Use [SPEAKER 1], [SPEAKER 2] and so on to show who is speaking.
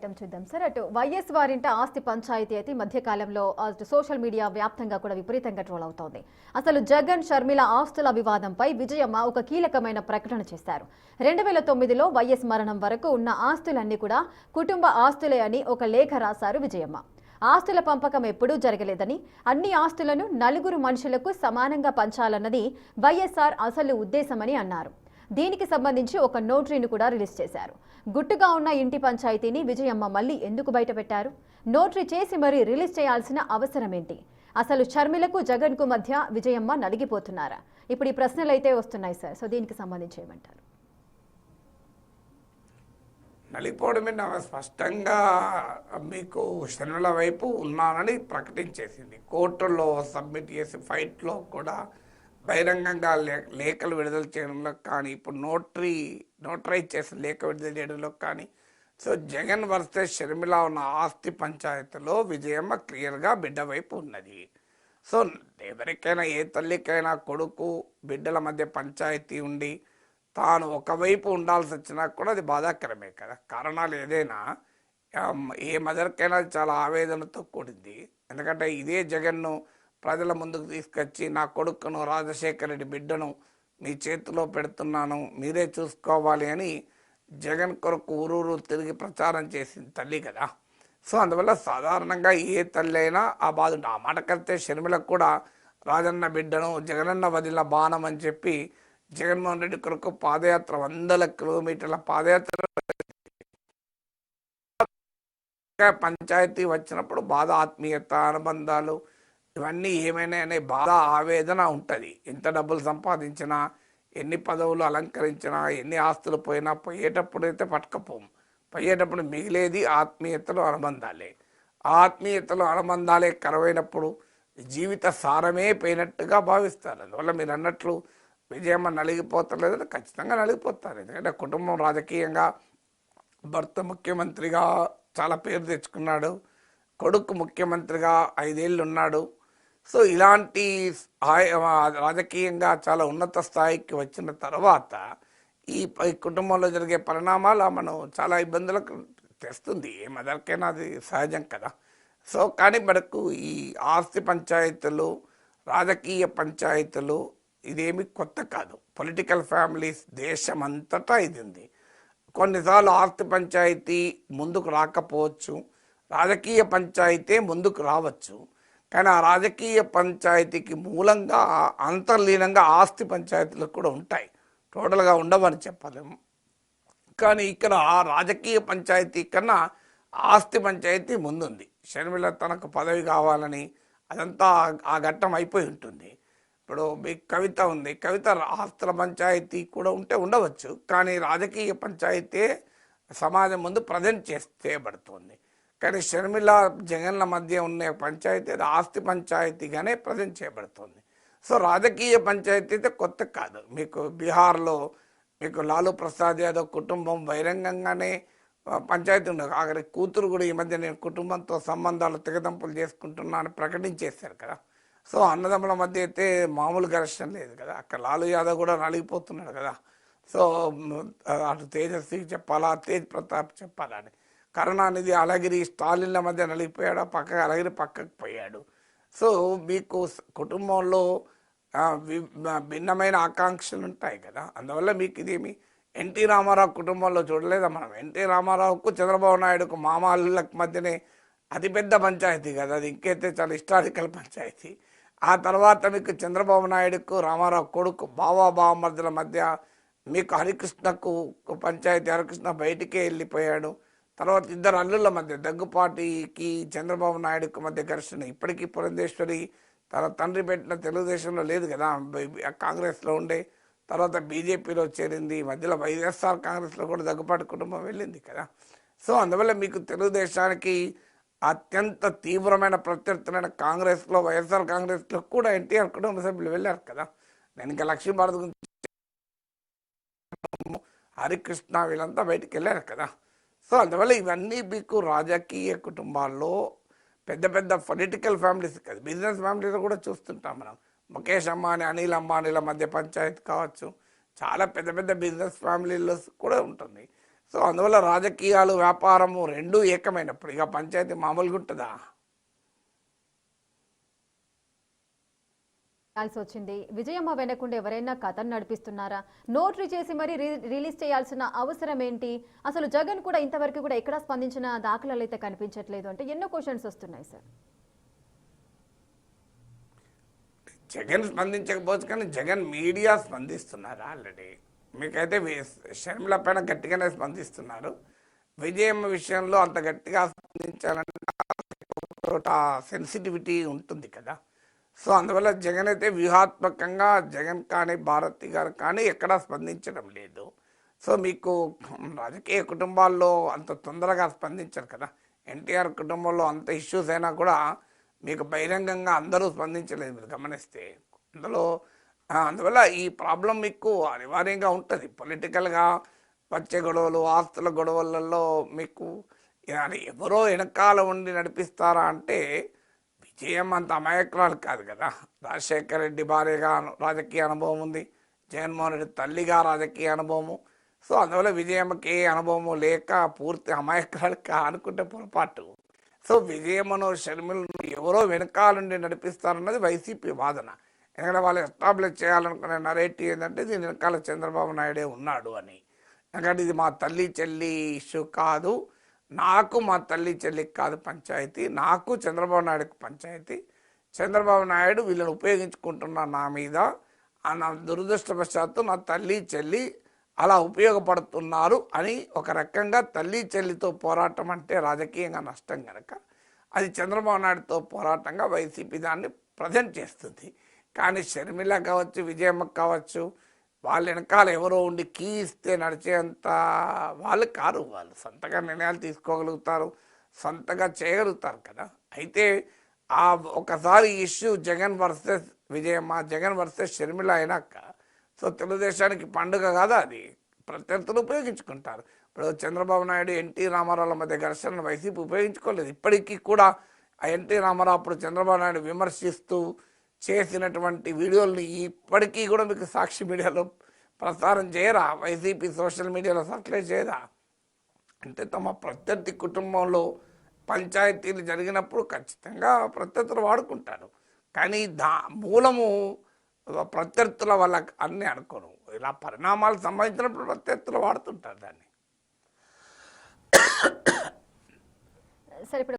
[SPEAKER 1] Item చూద్దాం sir. అటు YS వారింట ఆస్తి పంచాయతీ అయితే మధ్యకాలంలో సోషల్ మీడియా వ్యాప్తంగా కూడా విపరీతంగా ట్రోల్ అవుతోంది. అసలు జగన్ షర్మిల ఆస్తుల వివాదంపై విజయమ్మ ఒక కీలకమైన ప్రకటన చేశారు. 2009లో వైఎస్ మరణం వరకు ఉన్న ఆస్తులన్నీ కూడా కుటుంబ ఆస్తులే అని ఒక లేఖ రాశారు విజయమ్మ. ఆస్తుల పంపకం ఎప్పుడూ జరగలేదని, అన్ని ఆస్తులను నలుగురు మనుషులకు సమానంగా పంచాలన్నది వైఎస్ఆర్ అసలు ఉద్దేశమని అన్నారు. దీనికి సంబంధించి ఒక నోటరీని కూడా రిలీజ్ చేశారు. గుట్టుగా ఉన్న ఇంటి పంచాయతీని విజయమ్మ మళ్ళీ ఎందుకు బయటపెట్టారు? నోటరీ చేసి మరీ రిలీజ్ చేయాల్సిన అవసరం ఏంటి? అసలు షర్మిలకు జగన్కు మధ్య విజయమ్మ నలిగిపోతున్నారా? ఇప్పుడు ఈ ప్రశ్నలు అయితే వస్తున్నాయి సార్. సో దీనికి సంబంధించి ఏమంటారు?
[SPEAKER 2] నలిగిపోవడమే స్పష్టంగా మీకు షర్మిల వైపు ఉన్నానని ప్రకటించేసింది. కోర్టులో సబ్మిట్ చేసి ఫైట్లో కూడా బహిరంగంగా లేఖలు విడుదల చేయడంలో కానీ, ఇప్పుడు నోటరైజ్ చేసిన లేఖ విడుదల చేయడంలో కానీ, సో జగన్ వర్సెస్ షర్మిల ఉన్న ఆస్తి పంచాయతీలో విజయమ్మ క్లియర్గా బిడ్డ వైపు ఉన్నది. సో ఎవరికైనా, ఏ తల్లికైనా కొడుకు బిడ్డల మధ్య పంచాయతీ ఉండి తాను ఒకవైపు ఉండాల్సి వచ్చినా కూడా అది బాధాకరమే కదా. కారణాలు ఏదైనా ఏ మదర్కైనా చాలా ఆవేదనతో కూడింది. ఎందుకంటే ఇదే జగన్ను ప్రజల ముందుకు తీసుకొచ్చి నా కొడుకును రాజశేఖర రెడ్డి బిడ్డను మీ చేతిలో పెడుతున్నాను, మీరే చూసుకోవాలి అని జగన్ కొరకు ఊరూరు తిరిగి ప్రచారం చేసింది తల్లి కదా. సో అందువల్ల సాధారణంగా ఏ తల్లి అయినా ఆ బాధ ఉంటుంది. ఆ మాట కడితే షర్మిలకు కూడా రాజన్న బిడ్డను జగనన్న వదిలిన బాణం అని చెప్పి జగన్మోహన్ రెడ్డి కొరకు పాదయాత్ర 100 కిలోమీటర్ల పాదయాత్ర పంచాయతీ వచ్చినప్పుడు బాధ, ఆత్మీయత, అనుబంధాలు ఇవన్నీ ఏమైనా అనే బాధ, ఆవేదన ఉంటుంది. ఎంత డబ్బులు సంపాదించినా, ఎన్ని పదవులు అలంకరించినా, ఎన్ని ఆస్తులు పోయినా పోయేటప్పుడు అయితే పట్టుకపోము. పోయేటప్పుడు మిగిలేది ఆత్మీయతలు, అనుబంధాలే. ఆత్మీయతలు, అనుబంధాలే కరువైనప్పుడు జీవిత సారమే పోయినట్టుగా భావిస్తారు. అందువల్ల మీరు అన్నట్లు విజయమ్మ నలిగిపోతలేదు, ఖచ్చితంగా నలిగిపోతారు. ఎందుకంటే కుటుంబం రాజకీయంగా భర్త ముఖ్యమంత్రిగా చాలా పేరు తెచ్చుకున్నాడు, కొడుకు ముఖ్యమంత్రిగా 5 ఏళ్ళు ఉన్నాడు. సో ఇలాంటి రాజకీయంగా చాలా ఉన్నత స్థాయికి వచ్చిన తర్వాత ఈ కుటుంబంలో జరిగే పరిణామాలు మనం చాలా ఇబ్బందులకు తెస్తుంది. ఏ మదర్కైనా అది సహజం కదా. సో కానీ మనకు ఈ ఆస్తి పంచాయతీలు, రాజకీయ పంచాయతీలు ఇదేమి కొత్త కాదు. పొలిటికల్ ఫ్యామిలీస్ దేశం అంతటా ఇది ఉంది. కొన్నిసార్లు ఆస్తి పంచాయతీ ముందుకు రాకపోవచ్చు, రాజకీయ పంచాయతీ ముందుకు రావచ్చు. కానీ ఆ రాజకీయ పంచాయతీకి మూలంగా అంతర్లీనంగా ఆస్తి పంచాయతీలు కూడా ఉంటాయి. టోటల్గా ఉండవని చెప్పలేము. కానీ ఇక్కడ ఆ రాజకీయ పంచాయతీ కన్నా ఆస్తి పంచాయతీ ముందుంది. షర్మిల తనకు పదవి కావాలని అదంతా ఆ ఘట్టం అయిపోయి ఉంటుంది. ఇప్పుడు మీకు కవిత ఉంది, కవిత ఆస్తుల పంచాయతీ కూడా ఉంటే ఉండవచ్చు. కానీ రాజకీయ పంచాయతీ సమాజం ముందు ప్రజెంట్ చేయబడుతుంది. కానీ షర్మిల జగన్ల మధ్య ఉన్న పంచాయతీ ఆస్తి పంచాయతీగానే ప్రజెంట్ చేయబడుతుంది. సో రాజకీయ పంచాయతీ అయితే కొత్త కాదు. మీకు బీహార్లో మీకు లాలూ ప్రసాద్ యాదవ్ కుటుంబం బహిరంగంగానే పంచాయతీ ఉండదు. ఆఖరి కూతురు కూడా ఈ మధ్య నేను కుటుంబంతో సంబంధాలు తెగదంపులు చేసుకుంటున్నా అని ప్రకటించేశారు కదా. సో అన్నదమ్ముల మధ్య అయితే మామూలు ఘర్షణ లేదు కదా. అక్కడ లాలూ యాదవ్ కూడా నలిగిపోతున్నాడు కదా. సో అటు తేజస్వికి చెప్పాలా, తేజ్ ప్రతాప్ చెప్పాలని. కరుణానిధి, అలగిరి, స్టాలిన్ల మధ్య నలిగిపోయాడు, అలగిరి పక్కకు పోయాడు. సో మీకు కుటుంబంలో భిన్నమైన ఆకాంక్షలు ఉంటాయి కదా. అందువల్ల మీకు ఇదేమి ఎన్టీ రామారావు కుటుంబంలో చూడలేదా మనం? ఎన్టీ రామారావుకు చంద్రబాబు నాయుడుకు మామాళ్ళకి మధ్యనే అతిపెద్ద పంచాయతీ కదా అది. ఇంకైతే చాలా హిస్టారికల్ పంచాయతీ. ఆ తర్వాత మీకు చంద్రబాబు నాయుడుకు రామారావు కొడుకు బావమర్దుల మధ్య మీకు హరికృష్ణకు పంచాయతీ, హరికృష్ణ బయటికే వెళ్ళిపోయాడు. తర్వాత ఇద్దరు అల్లుళ్ళ మధ్య దగ్గుపాటికి చంద్రబాబు నాయుడుకు మధ్య ఘర్షణ ఇప్పటికీ. పురంధేశ్వరి తన తండ్రి పెట్టిన తెలుగుదేశంలో లేదు కదా, కాంగ్రెస్లో ఉండే, తర్వాత బీజేపీలో చేరింది. మధ్యలో వైఎస్ఆర్ కాంగ్రెస్లో కూడా దగ్గుపాటి కుటుంబం వెళ్ళింది కదా. సో అందువల్ల మీకు తెలుగుదేశానికి అత్యంత తీవ్రమైన ప్రత్యర్థులైన కాంగ్రెస్లో, వైఎస్ఆర్ కాంగ్రెస్లో కూడా ఎన్టీఆర్ కుటుంబ సభ్యులు వెళ్ళారు కదా. నేను ఇంకా లక్ష్మీభారత్ గురించి, హరికృష్ణ వీళ్ళంతా బయటికి వెళ్ళారు కదా. సో అందువల్ల ఇవన్నీ మీకు రాజకీయ కుటుంబాల్లో పెద్ద పెద్ద పొలిటికల్ ఫ్యామిలీస్ కదా, బిజినెస్ ఫ్యామిలీలో కూడా చూస్తుంటాం మనం. ముఖేష్ అంబానీ, అనిల్ అంబానీల మధ్య పంచాయతీ కావచ్చు, చాలా పెద్ద పెద్ద బిజినెస్ ఫ్యామిలీలో కూడా ఉంటుంది. సో అందువల్ల రాజకీయాలు వ్యాపారము రెండూ ఏకమైనప్పుడు ఇక పంచాయతీ మామూలుగా ఉంటుందా?
[SPEAKER 1] చేయాల్సి వచ్చింది. విజయమ్మ వెనకుండి ఎవరైనా కథను నడిపిస్తున్నారా? నోటరీ చేసి మరి రిలీజ్ చేయాల్సిన అవసరం ఏంటి? అసలు జగన్ కూడా ఇంతవరకు కూడా ఎక్కడా స్పందించిన దాఖలాలు అయితే కనిపించట్లేదు అంటే ఎన్నో క్వశ్చన్స్ వస్తున్నాయి సార్.
[SPEAKER 2] జగన్ స్పందించకపోవచ్చు కానీ జగన్ మీడియా స్పందిస్తున్నారు ఆల్రెడీ. మీకైతే షర్మిల పైన గట్టిగానే స్పందిస్తున్నారు. విజయమ్మ విషయంలో అంత గట్టిగా స్పందించాలంటే సెన్సిటివిటీ ఉంటుంది కదా. సో అందువల్ల జగన్ అయితే వ్యూహాత్మకంగా జగన్ కానీ భారతి గారు కానీ ఎక్కడా స్పందించడం లేదు. సో మీకు రాజకీయ కుటుంబాల్లో అంత తొందరగా స్పందించరు కదా. ఎన్టీఆర్ కుటుంబంలో అంత ఇష్యూస్ అయినా కూడా మీకు బహిరంగంగా అందరూ స్పందించలేదు మీరు గమనిస్తే. అందువల్ల ఈ ప్రాబ్లం మీకు అనివార్యంగా ఉంటుంది. పొలిటికల్గా వచ్చే గొడవలు, ఆస్తుల గొడవలలో మీకు ఎవరో వెనకాల ఉండి నడిపిస్తారా అంటే విజయం అంత అమాయకురాలు కాదు కదా. రాజశేఖర రెడ్డి భార్యగా రాజకీయ అనుభవం ఉంది, జగన్మోహన్ రెడ్డి తల్లిగా రాజకీయ అనుభవము. సో అందువల్ల విజయమ్మకి ఏ అనుభవము లేక పూర్తి అమాయకురాలు అనుకుంటే పొరపాటు. సో విజయమ్మను షర్మిలను ఎవరో వెనకాలండి నడిపిస్తారన్నది వైసీపీ వాదన. ఎందుకంటే వాళ్ళు ఎస్టాబ్లిష్ చేయాలనుకునే నరేటివ్ ఏంటంటే దీని వెనకాల చంద్రబాబు నాయుడే ఉన్నాడు అని. ఎందుకంటే ఇది మా తల్లి చెల్లి ఇష్యూ కాదు, నాకు మా తల్లి చెల్లికి కాదు పంచాయతీ, నాకు చంద్రబాబు నాయుడుకి పంచాయతీ. చంద్రబాబు నాయుడు వీళ్ళని ఉపయోగించుకుంటున్న నా మీద, నా దురదృష్టవశాత్తు నా తల్లి చెల్లి అలా ఉపయోగపడుతున్నారు అని ఒక రకంగా తల్లి చెల్లితో పోరాటం అంటే రాజకీయంగా నష్టం కనుక అది చంద్రబాబు నాయుడుతో పోరాటంగా వైసీపీ దాన్ని ప్రజెంట్ చేస్తుంది. కానీ షర్మిల కావచ్చు, విజయమ్మ కావచ్చు, వాళ్ళ వెనకాల ఎవరో ఉండి కీ ఇస్తే నడిచేంత వాళ్ళు కారు. వాళ్ళు సొంతగా నిర్ణయాలు తీసుకోగలుగుతారు, సొంతగా చేయగలుగుతారు కదా. అయితే ఆ ఒకసారి issue Jagan versus Vijayamma, Jagan versus Sharmila అయినాక సో తెలుగుదేశానికి పండుగ కాదా అది, ప్రత్యర్థులు ఉపయోగించుకుంటారు. ఇప్పుడు చంద్రబాబు నాయుడు ఎన్టీ రామారావుల మధ్య ఘర్షణను వైసీపీ ఉపయోగించుకోలేదు. ఇప్పటికీ కూడా ఆ ఎన్టీ రామారావు అప్పుడు చంద్రబాబు నాయుడు విమర్శిస్తూ చేసినటువంటి వీడియోల్ని ఇప్పటికీ కూడా మీకు సాక్షి మీడియాలో ప్రసారం చేయరా? వైసీపీ సోషల్ మీడియాలో సర్క్యులేట్ చేయరా? అంటే తమ ప్రత్యర్థి కుటుంబంలో పంచాయతీలు జరిగినప్పుడు ఖచ్చితంగా ప్రత్యర్థులు వాడుకుంటారు. కానీ మూలము ప్రత్యర్థుల వల్ల అన్నీ అనుకోను. ఇలా పరిణామాలకు సంబంధించినప్పుడు ప్రత్యర్థులు వాడుతుంటారు దాన్ని.
[SPEAKER 1] సరే ఇప్పుడు